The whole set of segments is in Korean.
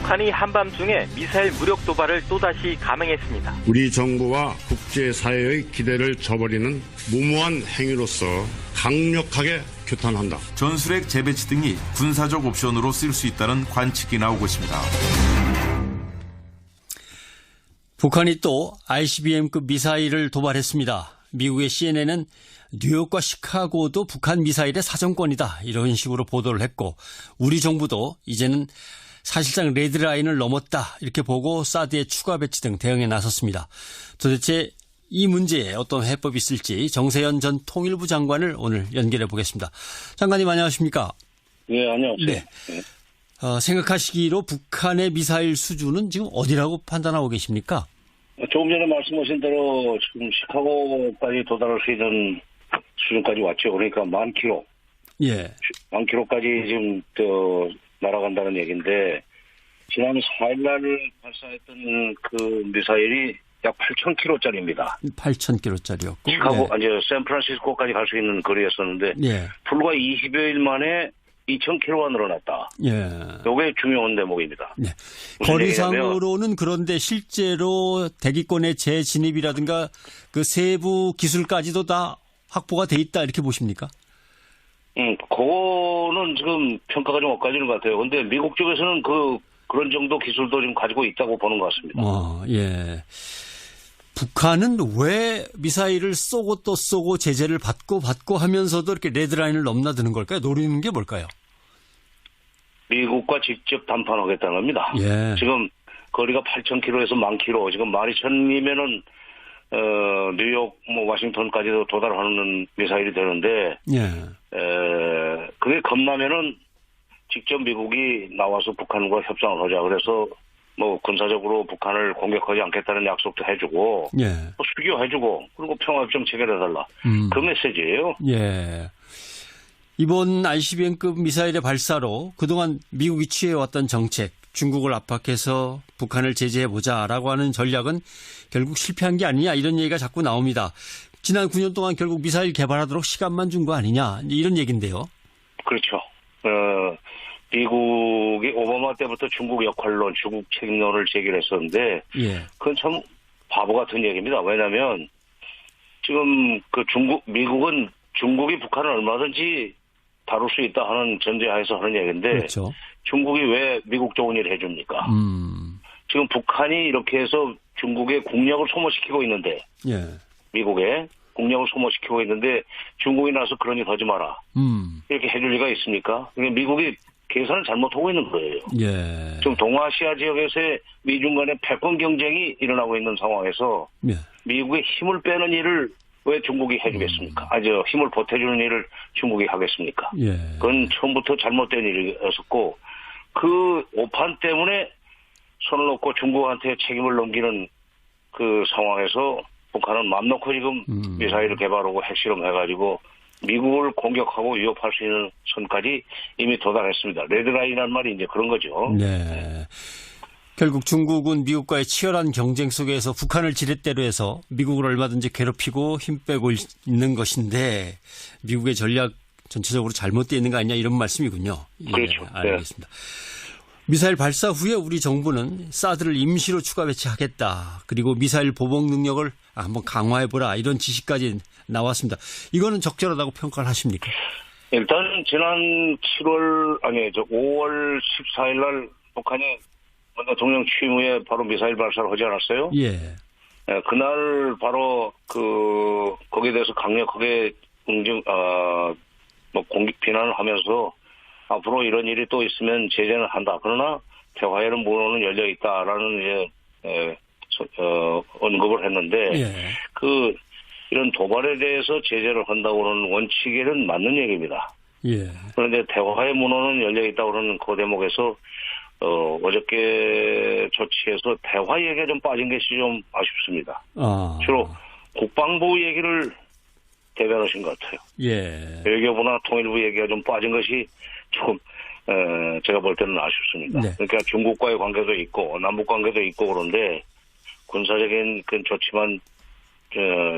북한이 한밤중에 미사일 무력 도발을 또다시 감행했습니다. 우리 정부와 국제사회의 기대를 저버리는 무모한 행위로서 강력하게 규탄한다. 전술핵 재배치 등이 군사적 옵션으로 쓸 수 있다는 관측이 나오고 있습니다. 북한이 또 ICBM급 미사일을 도발했습니다. 미국의 CNN은 뉴욕과 시카고도 북한 미사일의 사정권이다 이런 식으로 보도를 했고 우리 정부도 이제는 사실상 레드라인을 넘었다 이렇게 보고 사드의 추가 배치 등 대응에 나섰습니다. 도대체 이 문제에 어떤 해법이 있을지 정세현 전 통일부 장관을 오늘 연결해 보겠습니다. 장관님 안녕하십니까? 네, 안녕하세요. 네. 생각하시기로 북한의 미사일 수준은 지금 어디라고 판단하고 계십니까? 조금 전에 말씀하신 대로 지금 시카고까지 도달할 수 있는 수준까지 왔죠. 그러니까 10,000km. 예. 10,000km까지 지금 날아간다는 얘기인데 지난 4일날 발사했던 그 미사일이 약 8,000km짜리입니다. 8,000km짜리였고. 시카고, 예. 이제 샌프란시스코까지 갈 수 있는 거리였었는데 예. 불과 20여일 만에 2,000km가 늘어났다. 예. 이게 중요한 대목입니다. 네. 거리상으로는 그런데 실제로 대기권의 재진입이라든가 그 세부 기술까지도 다 확보가 돼 있다 이렇게 보십니까? 그거는 지금 평가가 좀 엇갈리는 것 같아요. 근데 미국 쪽에서는 그런 정도 기술도 지금 가지고 있다고 보는 것 같습니다. 예. 북한은 왜 미사일을 쏘고 또 쏘고 제재를 받고 하면서도 이렇게 레드라인을 넘나드는 걸까요? 노리는 게 뭘까요? 미국과 직접 담판하겠다는 겁니다. 예. 지금 거리가 8,000km에서 10,000km, 지금 12,000이면은 뉴욕, 워싱턴까지도 도달하는 미사일이 되는데, 그게 겁나면은 직접 미국이 나와서 북한과 협상을 하자. 그래서 군사적으로 북한을 공격하지 않겠다는 약속도 해주고, 수교해주고, 그리고 평화협정 체결해달라. 그 메시지예요. 예. 이번 ICBM급 미사일의 발사로 그동안 미국이 취해왔던 정책, 중국을 압박해서 북한을 제재해보자라고 하는 전략은 결국 실패한 게 아니냐 이런 얘기가 자꾸 나옵니다. 지난 9년 동안 결국 미사일 개발하도록 시간만 준 거 아니냐 이런 얘기인데요. 그렇죠. 미국이 오바마 때부터 중국 역할론, 중국 책임론을 제기했었는데 그건 참 바보 같은 얘기입니다. 왜냐하면 지금 미국은 중국이 북한을 얼마든지 다룰 수 있다 하는 전제하에서 하는 얘기인데 그렇죠. 중국이 왜 미국 좋은 일을 해줍니까? 지금 북한이 이렇게 해서 중국의 국력을 소모시키고 있는데 미국의 국력을 소모시키고 있는데 중국이 나서 그런 일 하지 마라. 이렇게 해줄 리가 있습니까? 미국이 계산을 잘못하고 있는 거예요. 지금 동아시아 지역에서의 미중 간의 패권 경쟁이 일어나고 있는 상황에서 미국의 힘을 빼는 일을 왜 중국이 해주겠습니까? 힘을 보태주는 일을 중국이 하겠습니까? 그건 처음부터 잘못된 일이었었고 그 오판 때문에 손을 놓고 중국한테 책임을 넘기는 그 상황에서 북한은 맘 놓고 지금 미사일을 개발하고 핵실험해가지고 미국을 공격하고 위협할 수 있는 선까지 이미 도달했습니다. 레드라인이라는 말이 이제 그런 거죠. 네. 결국 중국은 미국과의 치열한 경쟁 속에서 북한을 지렛대로 해서 미국을 얼마든지 괴롭히고 힘 빼고 있는 것인데 미국의 전략 전체적으로 잘못되어 있는 거 아니냐 이런 말씀이군요. 그렇죠. 알겠습니다. 미사일 발사 후에 우리 정부는 사드를 임시로 추가 배치하겠다. 그리고 미사일 보복 능력을 한번 강화해보라. 이런 지시까지 나왔습니다. 이거는 적절하다고 평가를 하십니까? 일단 지난 5월 14일 날 북한이 대통령 취임 후에 바로 미사일 발사를 하지 않았어요? 그날 바로 거기에 대해서 강력하게 비난을 하면서 앞으로 이런 일이 또 있으면 제재는 한다. 그러나 대화에는 문호는 열려 있다라는 언급을 했는데 이런 도발에 대해서 제재를 한다고 하는 원칙에는 맞는 얘기입니다. 그런데 대화의 문호는 열려 있다고 하는 그 대목에서 어저께 조치해서 대화 얘기가 좀 빠진 것이 좀 아쉽습니다. 주로 국방부 얘기를 대변하신 것 같아요. 외교부나 통일부 얘기가 좀 빠진 것이 조금 제가 볼 때는 아쉽습니다. 그러니까 중국과의 관계도 있고 남북 관계도 있고 그런데 군사적인 그 조치만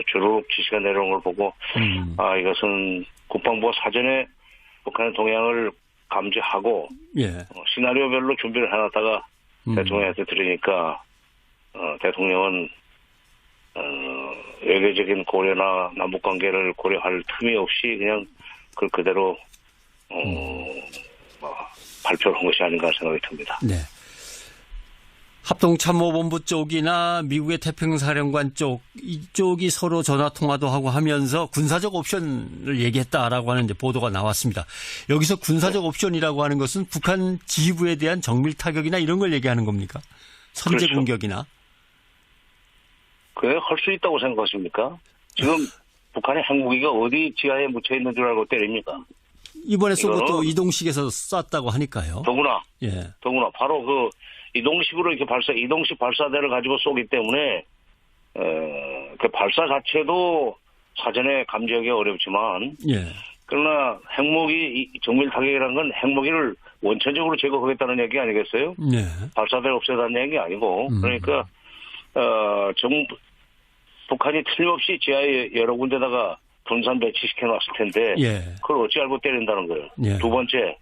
주르륵 지시가 내려온 걸 보고 이것은 국방부가 사전에 북한의 동향을 감지하고 시나리오별로 준비를 해놨다가 대통령한테 들으니까 대통령은 외교적인 고려나 남북관계를 고려할 틈이 없이 그냥 그대로 발표를 한 것이 아닌가 생각이 듭니다. 네. 합동참모본부 쪽이나 미국의 태평사령관 쪽 이쪽이 서로 전화통화도 하고 하면서 군사적 옵션을 얘기했다라고 하는 이제 보도가 나왔습니다. 여기서 군사적 옵션이라고 하는 것은 북한 지휘부에 대한 정밀 타격이나 이런 걸 얘기하는 겁니까? 선제 그렇죠. 공격이나? 그게 할 수 있다고 생각하십니까? 지금 북한의 핵무기가 어디 지하에 묻혀 있는 줄 알고 때립니까? 이번에 쏜 것도 이동식에서 쐈다고 하니까요. 더구나 예. 바로 그 이동식으로 이렇게 이동식 발사대를 가지고 쏘기 때문에 그 발사 자체도 사전에 감지하기 어렵지만 예. 그러나 핵무기 정밀 타격이라는 건 핵무기를 원천적으로 제거하겠다는 얘기 아니겠어요? 예. 발사대를 없애다는 얘기 아니고 그러니까 북한이 틀림없이 지하에 여러 군데다가 분산 배치시켜 놨을 텐데 예. 그걸 어찌 알고 때린다는 거예요. 예. 두 번째,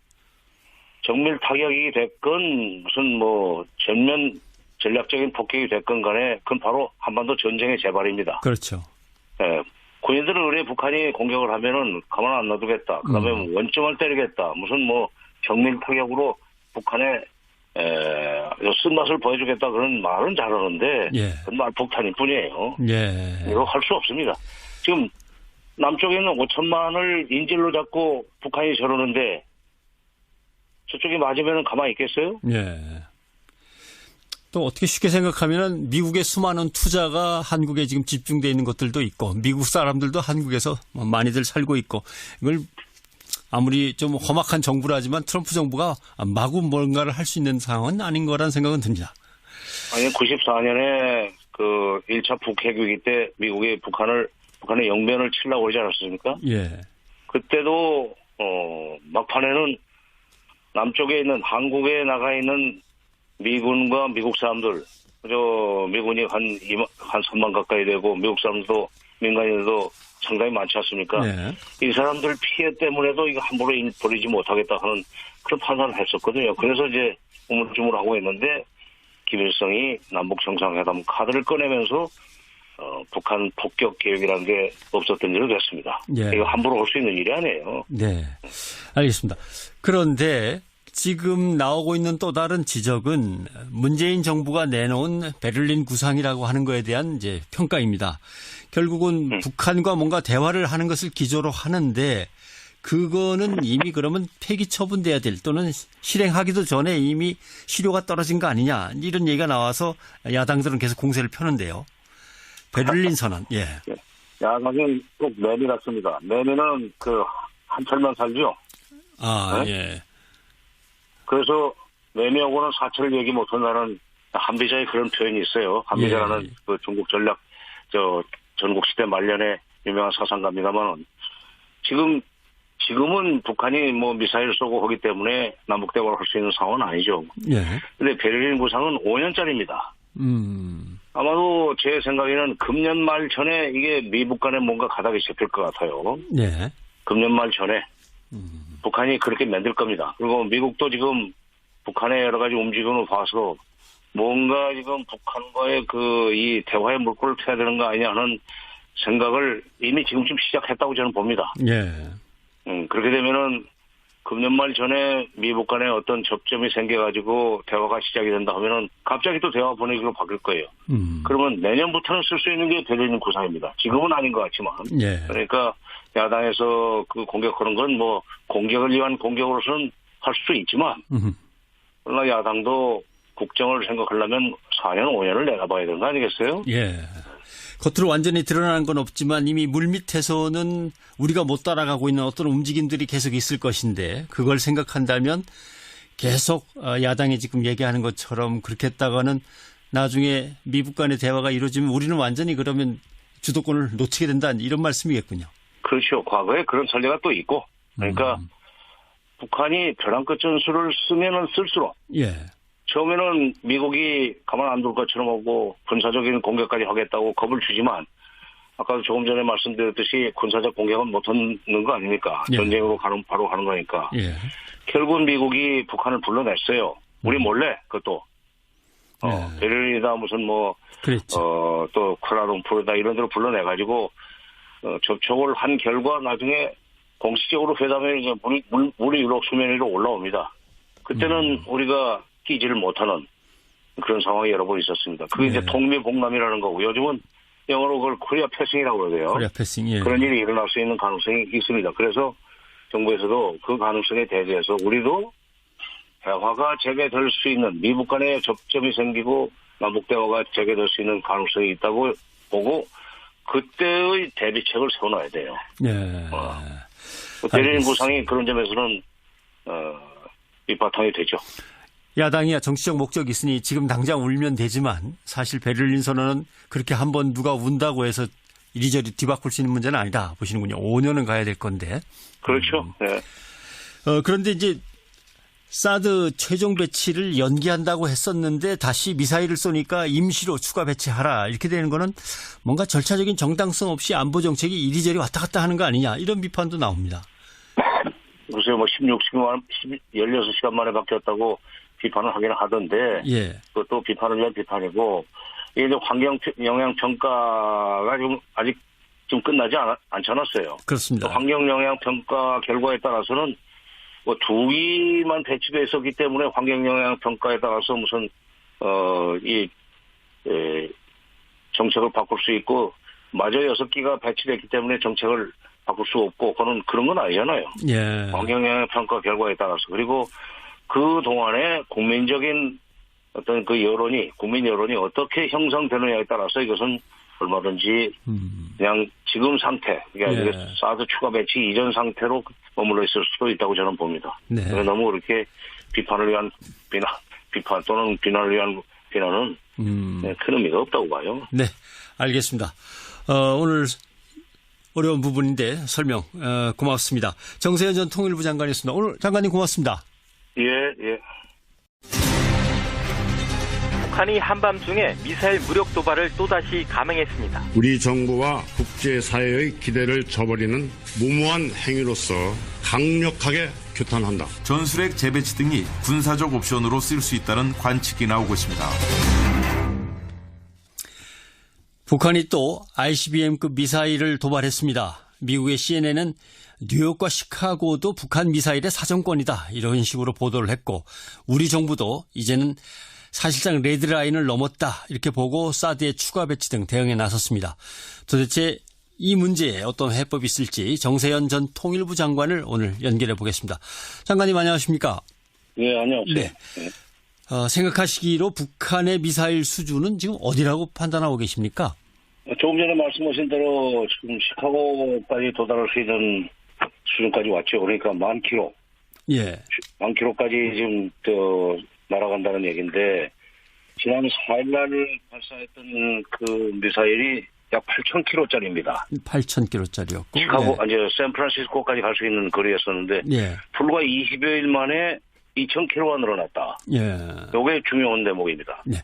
정밀 타격이 됐건 무슨 전면 전략적인 폭격이 됐건 간에 그건 바로 한반도 전쟁의 재발입니다. 그렇죠. 예. 군인들은 의뢰 북한이 공격을 하면은 가만 안 놔두겠다. 그다음에 원점을 때리겠다. 무슨 정밀 타격으로 북한의 쓴맛을 보여주겠다 그런 말은 잘하는데 예. 그건 말폭탄일 뿐이에요. 예. 이거 할 수 없습니다. 지금 남쪽에는 5천만을 인질로 잡고 북한이 저러는데 저쪽이 맞으면 가만히 있겠어요? 예. 또 어떻게 쉽게 생각하면은 미국의 수많은 투자가 한국에 지금 집중되어 있는 것들도 있고 미국 사람들도 한국에서 많이들 살고 있고 이걸 아무리 좀 험악한 정부라지만 트럼프 정부가 마구 뭔가를 할 수 있는 상황은 아닌 거라는 생각은 듭니다. 아니 94년에 그 1차 북핵위기 때 미국이 북한의 영변을 치려고 그러지 않았습니까? 예. 그때도 막판에는 남쪽에 있는 한국에 나가 있는 미군과 미국 사람들 미군이 한 3만 가까이 되고 미국 사람들도 민간인들도 상당히 많지 않습니까? 네. 이 사람들 피해 때문에도 이거 함부로 버리지 못하겠다 하는 그런 판단을 했었거든요. 그래서 이제 우물쭈물하고 있는데 김일성이 남북 정상회담 카드를 꺼내면서 북한 폭격 계획이라는 게 없었던 일이 됐습니다. 예. 이거 함부로 할 수 있는 일이 아니에요. 네, 알겠습니다. 그런데 지금 나오고 있는 또 다른 지적은 문재인 정부가 내놓은 베를린 구상이라고 하는 거에 대한 이제 평가입니다. 결국은 북한과 뭔가 대화를 하는 것을 기조로 하는데 그거는 이미 그러면 폐기 처분돼야 될 또는 실행하기도 전에 이미 실효가 떨어진 거 아니냐 이런 얘기가 나와서 야당들은 계속 공세를 펴는데요. 베를린 선언. 예. 야당은 꼭 매미 같습니다. 매미는 한철만 살죠. 아, 네? 예. 그래서 매미하고는 사철을 얘기 못한다는 한비자의 그런 표현이 있어요. 한비자라는 그 중국 전국시대 말년에 유명한 사상가입니다만 지금은 북한이 미사일 쏘고 하기 때문에 남북 대화를 할 수 있는 상황은 아니죠. 예. 근데 베를린 구상은 5년짜리입니다. 아마도 제 생각에는 금년 말 전에 이게 미북 간에 뭔가 가닥이 잡힐 것 같아요. 예. 금년 말 전에 북한이 그렇게 만들 겁니다. 그리고 미국도 지금 북한의 여러 가지 움직임을 봐서 뭔가 지금 북한과의 이 대화의 물꼬를 펴야 되는 거 아니냐 하는 생각을 이미 지금쯤 시작했다고 저는 봅니다. 예. 그렇게 되면은 금년 말 전에 미북 간에 어떤 접점이 생겨가지고 대화가 시작이 된다 하면은 갑자기 또 대화 분위기로 바뀔 거예요. 그러면 내년부터는 쓸 수 있는 게 베를린 구상입니다. 지금은 아닌 것 같지만. 예. 그러니까 야당에서 공격하는 건 공격을 위한 공격으로서는 할 수 있지만 그러나 야당도 국정을 생각하려면 4년, 5년을 내다봐야 되는 거 아니겠어요? 예. 겉으로 완전히 드러나는 건 없지만 이미 물밑에서는 우리가 못 따라가고 있는 어떤 움직임들이 계속 있을 것인데 그걸 생각한다면 계속 야당이 지금 얘기하는 것처럼 그렇게 했다가는 나중에 미북 간의 대화가 이루어지면 우리는 완전히 그러면 주도권을 놓치게 된다 이런 말씀이겠군요. 그렇죠. 과거에 그런 전례가 또 있고 그러니까 북한이 벼랑 끝 전술을 쓰면은 쓸수록 예. 처음에는 미국이 가만 안 둘 것처럼 하고 군사적인 공격까지 하겠다고 겁을 주지만 아까도 조금 전에 말씀드렸듯이 군사적 공격은 못하는 거 아닙니까? 예. 전쟁으로 바로 가는 거니까. 예. 결국은 미국이 북한을 불러냈어요. 우리 몰래 그것도. 베를린이다 무슨 그랬죠. 또 쿠알라룸푸르다 이런 데로 불러내가지고 접촉을 한 결과 나중에 공식적으로 회담에 이제 물이 유럽 수면 위로 올라옵니다. 그때는 우리가 끼지를 못하는 그런 상황이 여러 번 있었습니다. 그게 이제 통미봉남이라는 거고 요즘은 영어로 그걸 코리아 패싱이라고 그러고요. 코리아 패싱, 예. 그런 일이 일어날 수 있는 가능성이 있습니다. 그래서 정부에서도 그 가능성에 대비해서 우리도 대화가 재개될 수 있는 미북 간의 접점이 생기고 남북 대화가 재개될 수 있는 가능성이 있다고 보고 그때의 대비책을 세워놔야 돼요. 예. 베를린 구상이 그런 점에서는 밑바탕이 되죠. 야당이야 정치적 목적이 있으니 지금 당장 울면 되지만 사실 베를린 선언은 그렇게 한번 누가 운다고 해서 이리저리 뒤바꿀 수 있는 문제는 아니다 보시는군요. 5년은 가야 될 건데. 그렇죠. 네. 그런데 이제 사드 최종 배치를 연기한다고 했었는데 다시 미사일을 쏘니까 임시로 추가 배치하라 이렇게 되는 거는 뭔가 절차적인 정당성 없이 안보 정책이 이리저리 왔다 갔다 하는 거 아니냐 이런 비판도 나옵니다. 글쎄요, 16시간 만에 바뀌었다고 비판을 하긴 하던데, 예. 그것도 비판을 위한 비판이고, 이게 이제 환경 영향 평가가 좀 아직 좀 끝나지 않잖았어요. 그렇습니다. 환경 영향 평가 결과에 따라서는 두 기만 배치돼 있었기 때문에 환경 영향 평가에 따라서 무슨 정책을 바꿀 수 있고, 마저 6기가 배치됐기 때문에 정책을 바꿀 수 없고, 그런 건 아니잖아요. 예. 환경 영향 평가 결과에 따라서. 그리고 그 동안에 국민적인 어떤 국민 여론이 어떻게 형성되느냐에 따라서 이것은 얼마든지 그냥 지금 상태, 그러니까 사드 추가 배치 이전 상태로 머물러 있을 수도 있다고 저는 봅니다. 네. 너무 그렇게 비판을 위한 비판 또는 비난을 위한 비난은 큰 의미가 없다고 봐요. 네, 알겠습니다. 오늘 어려운 부분인데 설명 고맙습니다. 정세현 전 통일부 장관이었습니다. 오늘 장관님 고맙습니다. 예. 북한이 한밤중에 미사일 무력 도발을 또다시 감행했습니다. 우리 정부와 국제사회의 기대를 저버리는 무모한 행위로서 강력하게 규탄한다. 전술핵 재배치 등이 군사적 옵션으로 쓸 수 있다는 관측이 나오고 있습니다. 북한이 또 ICBM급 미사일을 도발했습니다. 미국의 CNN은 뉴욕과 시카고도 북한 미사일의 사정권이다 이런 식으로 보도를 했고 우리 정부도 이제는 사실상 레드라인을 넘었다 이렇게 보고 사드의 추가 배치 등 대응에 나섰습니다. 도대체 이 문제에 어떤 해법이 있을지 정세현 전 통일부 장관을 오늘 연결해 보겠습니다. 장관님 안녕하십니까? 네, 안녕하세요. 네. 생각하시기로 북한의 미사일 수준은 지금 어디라고 판단하고 계십니까? 조금 전에 말씀하신 대로 지금 시카고까지 도달할 수 있는 수준까지 왔죠. 그러니까 10,000km. 예. 10,000km까지 지금 날아간다는 얘기인데 지난 4일날 발사했던 그 미사일이 약 8,000km짜리입니다. 8,000km짜리였고. 시카고, 이제 샌프란시스코까지 갈 수 있는 거리였었는데 불과 20여일 만에 2,000km가 늘어났다. 예. 이게 중요한 대목입니다. 네.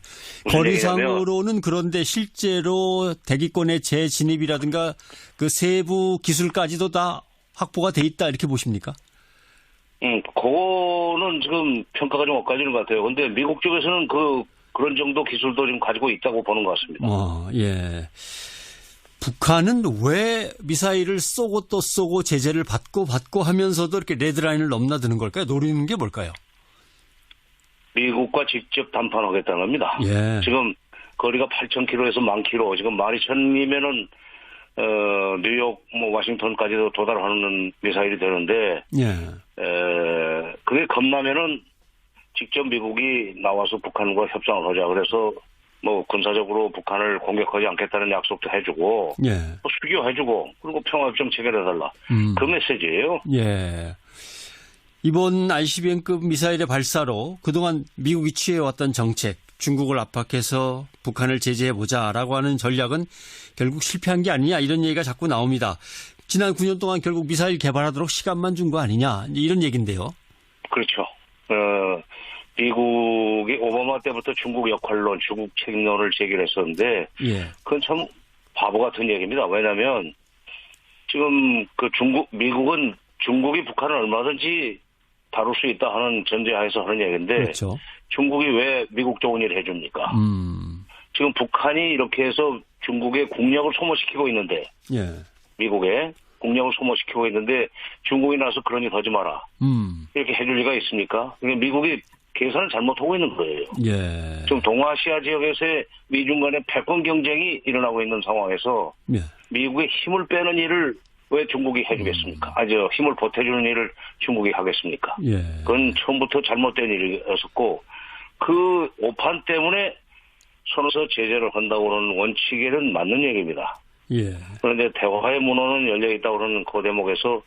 거리상으로는 그런데 실제로 대기권의 재진입이라든가 그 세부 기술까지도 다 확보가 돼 있다 이렇게 보십니까? 그거는 지금 평가가 좀 엇갈리는 것 같아요. 근데 미국 쪽에서는 그런 정도 기술도 좀 가지고 있다고 보는 것 같습니다. 예. 북한은 왜 미사일을 쏘고 또 쏘고 제재를 받고 하면서도 이렇게 레드라인을 넘나드는 걸까요? 노리는 게 뭘까요? 미국과 직접 담판하겠다는 겁니다. 예. 지금 거리가 8,000km에서 10,000km, 지금 12,000이면은 뉴욕, 워싱턴까지도 도달하는 미사일이 되는데, 그게 겁나면은 직접 미국이 나와서 북한과 협상을 하자. 그래서 군사적으로 북한을 공격하지 않겠다는 약속도 해주고, 수교해주고, 그리고 평화협정 체결해달라. 그 메시지예요. 예. 이번 ICBM급 미사일의 발사로 그동안 미국이 취해왔던 정책, 중국을 압박해서 북한을 제재해보자라고 하는 전략은 결국 실패한 게 아니냐 이런 얘기가 자꾸 나옵니다. 지난 9년 동안 결국 미사일 개발하도록 시간만 준 거 아니냐 이런 얘기인데요. 그렇죠. 미국이 오바마 때부터 중국 역할론, 중국 책임론을 제기했었는데 그건 참 바보 같은 얘기입니다. 왜냐하면 지금 미국은 중국이 북한을 얼마든지 다룰 수 있다 하는 전제하에서 하는 얘기인데 그렇죠. 중국이 왜 미국 좋은 일을 해줍니까? 지금 북한이 이렇게 해서 중국의 국력을 소모시키고 있는데 예. 미국의 국력을 소모시키고 있는데 중국이 나서 그런 일 하지 마라. 이렇게 해줄 리가 있습니까? 그러니까 미국이 계산을 잘못하고 있는 거예요. 예. 지금 동아시아 지역에서의 미중 간의 패권 경쟁이 일어나고 있는 상황에서 예. 미국의 힘을 빼는 일을 왜 중국이 해주겠습니까? 힘을 보태주는 일을 중국이 하겠습니까? 예. 그건 처음부터 잘못된 일이었었고 그 오판 때문에 선에서 제재를 한다고 하는 원칙에는 맞는 얘기입니다. 예. 그런데 대화의 문호는 열려있다고 하는 그 대목에서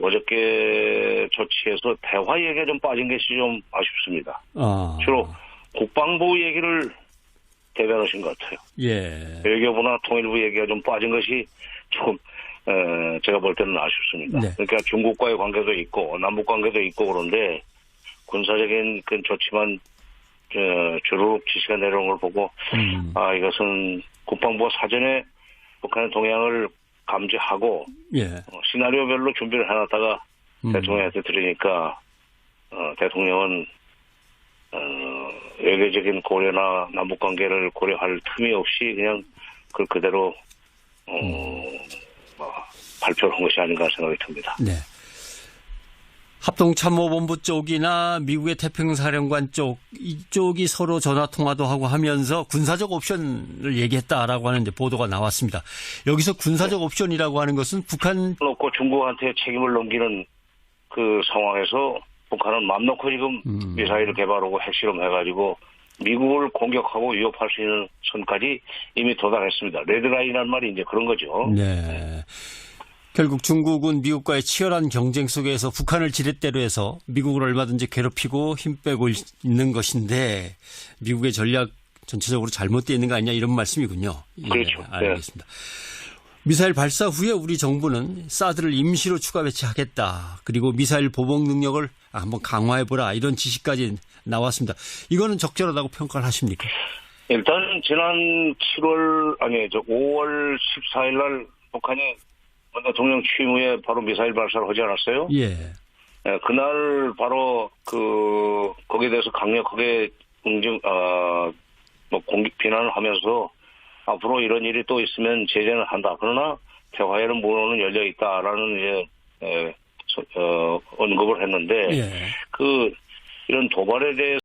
어저께 조치에서 대화 얘기가 좀 빠진 것이 좀 아쉽습니다. 주로 국방부 얘기를 대변하신 것 같아요. 예. 외교부나 통일부 얘기가 좀 빠진 것이 좀 제가 볼 때는 아쉽습니다. 네. 그러니까 중국과의 관계도 있고 남북 관계도 있고 그런데 군사적인 그 조치만 주로 지시가 내려온 걸 보고 이것은 국방부가 사전에 북한의 동향을 감지하고 예. 시나리오별로 준비를 해놨다가 대통령한테 들으니까 대통령은 외교적인 고려나 남북 관계를 고려할 틈이 없이 그냥 그대로 발표를 한 것이 아닌가 생각이 듭니다. 네. 합동참모본부 쪽이나 미국의 태평사령관 쪽 이쪽이 서로 전화통화도 하고 하면서 군사적 옵션을 얘기했다라고 하는 보도가 나왔습니다. 여기서 군사적 옵션이라고 하는 것은 북한 놓고 중국한테 책임을 넘기는 그 상황에서 북한은 맘 놓고 지금 미사일을 개발하고 핵실험해가지고 미국을 공격하고 위협할 수 있는 선까지 이미 도달했습니다. 레드라인이라는 말이 이제 그런 거죠. 네. 결국 중국은 미국과의 치열한 경쟁 속에서 북한을 지렛대로 해서 미국을 얼마든지 괴롭히고 힘 빼고 있는 것인데 미국의 전략 전체적으로 잘못되어 있는 거 아니냐 이런 말씀이군요. 그렇죠. 예, 알겠습니다. 미사일 발사 후에 우리 정부는 사드를 임시로 추가 배치하겠다. 그리고 미사일 보복 능력을 한번 강화해보라. 이런 지시까지 나왔습니다. 이거는 적절하다고 평가를 하십니까? 일단 지난 5월 14일 날 북한이 문 대통령 취임 후에 바로 미사일 발사를 하지 않았어요? 예. 그날 바로 거기에 대해서 강력하게 비난을 하면서 앞으로 이런 일이 또 있으면 제재는 한다. 그러나 대화의 문호는 열려 있다라는 언급을 했는데 예. 이런 도발에 대해서